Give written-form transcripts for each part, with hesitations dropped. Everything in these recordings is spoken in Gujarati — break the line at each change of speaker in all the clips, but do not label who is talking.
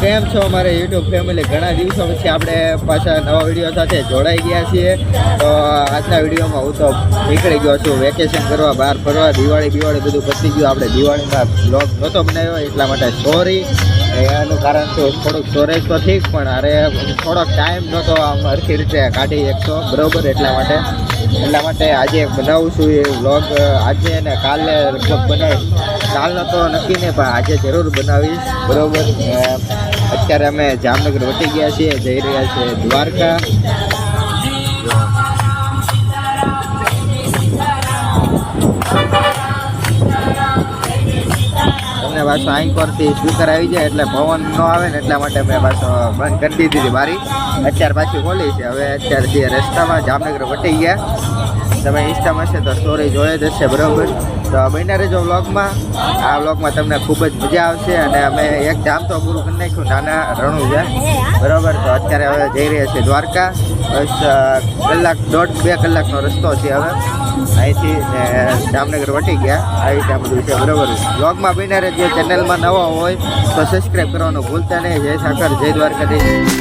કેમ છો અમારે યુટ્યુબ ફેમિલી? ઘણા દિવસો પછી આપણે પાછા નવા વિડીયો સાથે જોડાઈ ગયા છીએ. તો આજના વિડીયોમાં હું તો નીકળી ગયો છું વેકેશન કરવા, બહાર ફરવા. દિવાળી બધું પતી ગયું. આપણે દિવાળીમાં બ્લોગ નહોતો બનાવ્યો, એટલા માટે સોરી. એનું કારણ તો થોડુંક સ્ટોરેજ તો ઠીક, પણ અરે થોડોક ટાઈમ નહોતો આમ સરખી રીતે કાઢી શકતો, બરાબર. એટલા માટે આજે બનાવું છું એ વ્લોગ. આજે ને કાલે લગભગ બનાવીશ. કાલનો તો નક્કી નહીં, પણ આજે જરૂર બનાવીશ, બરાબર. અત્યારે અમે જામનગર વટી ગયા છીએ, જઈ રહ્યા છીએ દ્વારકા. તમને પાછું આંખ પરથી સ્પીકર આવી જાય એટલે પવન ન આવે ને, એટલા માટે મેં પાછો બંધ કરી દીધી હતી બારી. અત્યારે પાછી ખોલી છે. હવે અત્યારે જે રસ્તામાં જામનગર વટી ગયા, તમે ઇન્સ્ટામાં છે તો સ્ટોરી જોઈ જ હશે, બરાબર. તો બન્યા રહેજો વ્લોગમાં. આ વ્લોગમાં તમને ખૂબ જ મજા આવશે. અને અમે એક જામ તો પૂરું કરી નાખ્યું, નાના રણુજા, બરાબર. તો અત્યારે હવે જઈ રહ્યા છીએ દ્વારકા. બસ કલાક, 1.5-2 કલાકનો રસ્તો છે હવે અહીંથી. ને જામનગર વટી ગયા. આવી રીતે બધું છે, બરાબર. વ્લોગમાં બન્યા રહેજો. ચેનલમાં નવા હોય તો સબસ્ક્રાઈબ કરવાનું ભૂલતા નહીં. જય ઠાકર, જય દ્વારકાધીશ.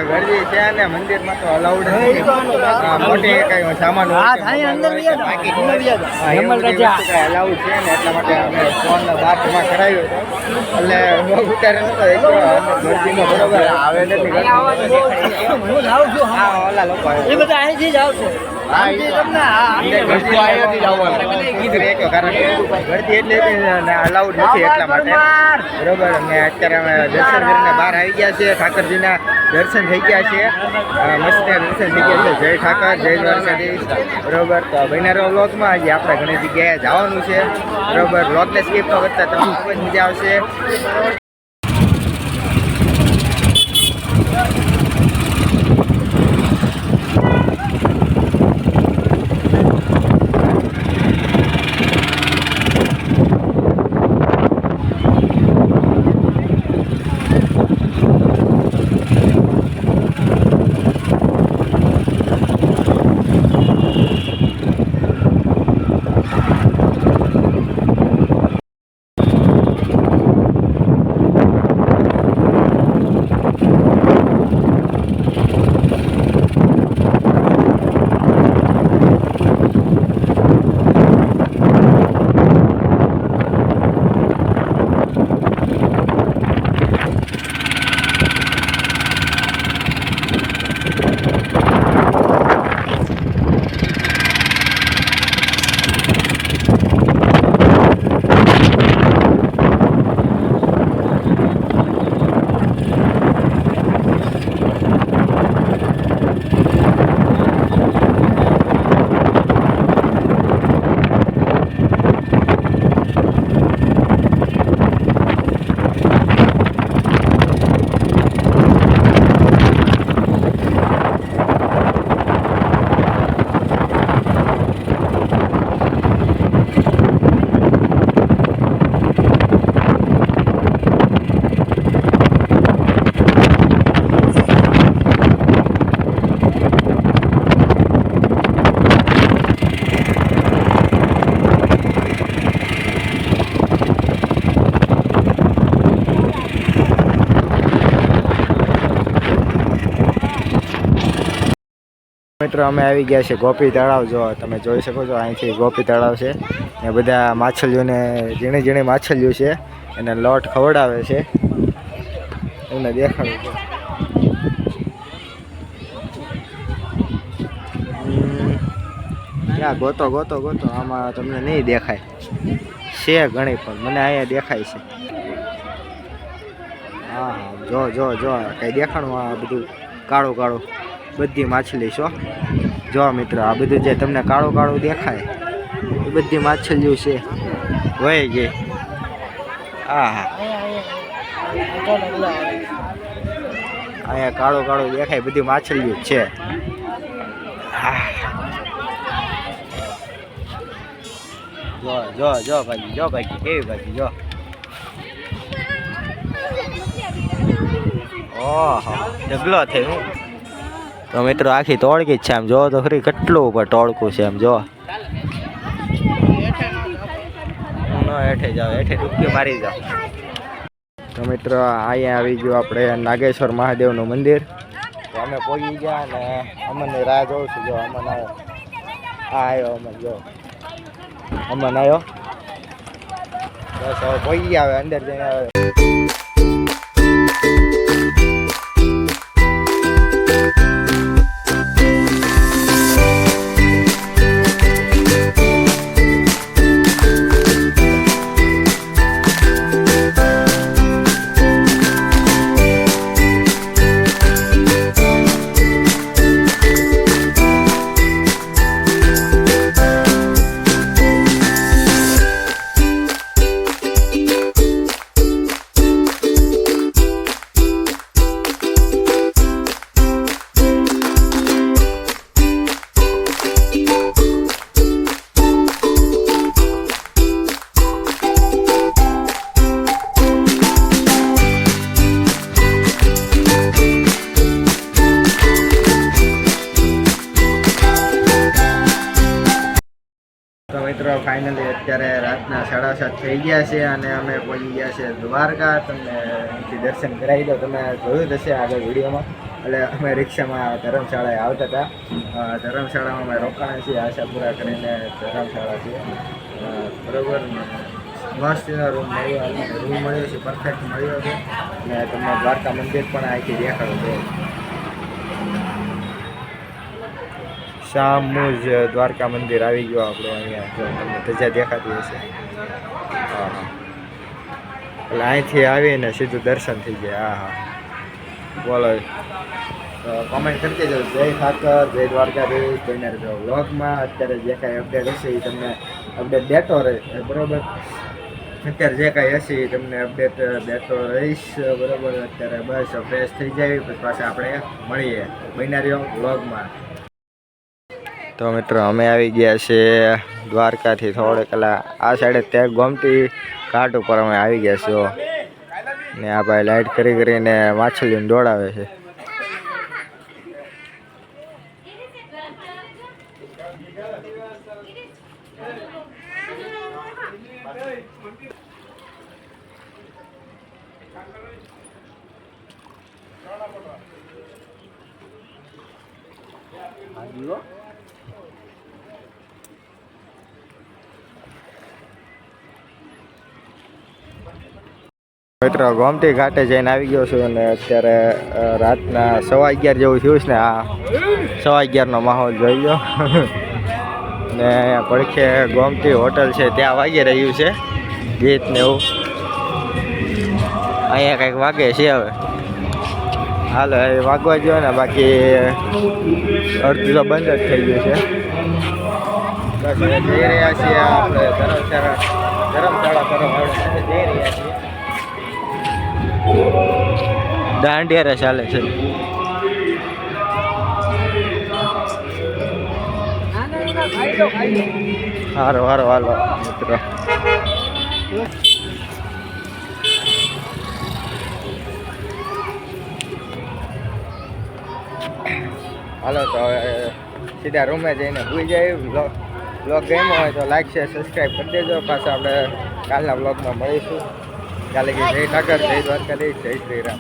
ગરદી છે ને મંદિરમાં તો અલાઉડ નથી. મોટી કઈ સામાન અલાઉડ છે ને, એટલા માટે અમે ફોન બહાર જમા કરાવ્યો હતો. એટલે ઉતારે નતો ગરદીનો, બરોબર. આવે નથી ઓલા લોકો એ બધા અહીંથી જ આવશે. ગરદી એટલે અલાઉડ નથી, એટલા માટે, બરોબર. અને અત્યારે અમે દર્શન કરીને બહાર આવી ગયા છીએ. ઠાકરજીના દર્શન થઈ ગયા છે, મસ્ત દર્શન થઈ ગયા છે. જય ઠાકર, જય દ્વારકાધીશ, બરોબર. તો બન્યા વ્લોગમાં આજે આપણે ઘણી જગ્યાએ જવાનું છે, બરોબર. વ્લોગને સ્કીપ ન કરતા, તમને ખૂબ જ મજા આવશે. મિત્રો અમે આવી ગયા છે ગોપી તળાવ. જો તમે જોઈ શકો છો, અહીંથી ગોપી તળાવ છે. ને બધા માછલીઓને, ઝીણી ઝીણી માછલીઓ છે, એને લોટ ખવડાવે છે. એમને દેખાડું છે. ત્યાં ગોતો આમાં તમને નહીં દેખાય. છે ઘણી, પણ મને અહીંયા દેખાય છે. હા હા, જો જો જો કઈ દેખાણું આ બધું કાળું કાળું બધી માછલી છો. જો મિત્રો આ બધું જે તમને કાળું કાળું દેખાય એ બધી માછલીઓ છે. વહી ગઈ. હા હા, અહીંયા કાળું કાળું દેખાય બધી માછલીઓ છે. હા, જો જો જો ભાઈ, જો ભાઈ કેવી ભાઈ, જો. ઓહો, ઢગલો થઈ હું. તો મિત્રો આખી તોડકી જ છે. આમ જો તો ખરી કેટલું ઉપર તોડકું છે. આમ જો હેઠે જાઓ, હેઠે ડૂબકી મારી જાઓ. તો મિત્રો અહીંયા આવી ગયું આપણે નાગેશ્વર મહાદેવનું મંદિર. તો અમે પહોંચી ગયા અને અમનની રાહ જોઉં છું. જો અમન આવ્યો. હા આવ્યો અમન, જો અમન આવ્યો. બસ હવે પહોંચી ગયા, હવે અંદર જઈને આવે. તો મિત્રો ફાઇનલી અત્યારે રાતના 7:30 થઈ ગયા છે અને અમે પહોંચી ગયા છે દ્વારકા. તમને અહીંથી દર્શન કરાવી દો. તમે જોયું જ હશે આગળ વિડીયોમાં. એટલે અમે રિક્ષામાં ધર્મશાળાએ આવતા હતા. ધર્મશાળામાં અમે રોકાણા છીએ. આશાપુરા કરીને ધર્મશાળા છે બરાબર. મસ્તનો રૂમ મળ્યો છે, પરફેક્ટ મળ્યો છે. અને તમને દ્વારકા મંદિર પણ અહીંથી દેખાડો છે. સામું જ દ્વારકા મંદિર આવી ગયો આપણું. અહીંયા જો તમને ધજા દેખાતી હશે. હા હા, એટલે અહીંથી આવીને સીધું દર્શન થઈ જાય. હા હા, બોલો. કોમેન્ટ કરતી જાઓ. જય ઠાકર, જય દ્વારકાધીશ. જોઈને રહેજો વ્લોગમાં. અત્યારે જે કાંઈ અપડેટ હશે એ તમને અપડેટ દેતો રહે બરાબર. અત્યારે જે કાંઈ હશે એ તમને અપડેટ દેતો રહીશ બરાબર. અત્યારે બસ ફ્રેશ થઈ જાય પછી પાછા આપણે મળીએ. બન્યા રહ્યો વ્લોગમાં. તો મિત્રો અમે આવી ગયા છે દ્વારકાથી થોડેક આ સાઈડે ત્યાં ગોમતી ઘાટ ઉપર અમે આવી ગયા છીએ. ને આ ભાઈ લાઇટ કરીને માછલીને દોડાવે છે. મિત્રો ગોમતી ઘાટે જઈને આવી ગયો છું અને અત્યારે રાતના 11:15 જેવું થયું છે ને. આ 11:15નો માહોલ જોઈ લો. ને અહીંયા પડખે ગોમતી હોટલ છે ત્યાં વાગી રહ્યું છે ગીત ને એવું. અહીંયા કંઈક વાગે છે. હવે હાલો એ વાગવા જોઈએ ને, બાકી અડધું તો બંધ જ થઈ ગયું છે. બસ હવે જઈ રહ્યા છીએ આપણે ધર્મશાળા તરફ જઈ રહ્યા છીએ. દાંડિયા ચાલે છે. હારો હારો હાલો મિત્રો. હાલો તો હવે સીધા રૂમે જઈને ભૂઈ જાય. બ્લોગ ગમ્યો હોય તો લાઈક શેર સબસ્ક્રાઈબ કરી દેજો. પાછા આપણે કાલના બ્લોગમાં મળીશું. કાલે કે જય ઠાકર, જય દ્વારકાધીશ, જય શ્રી રામ.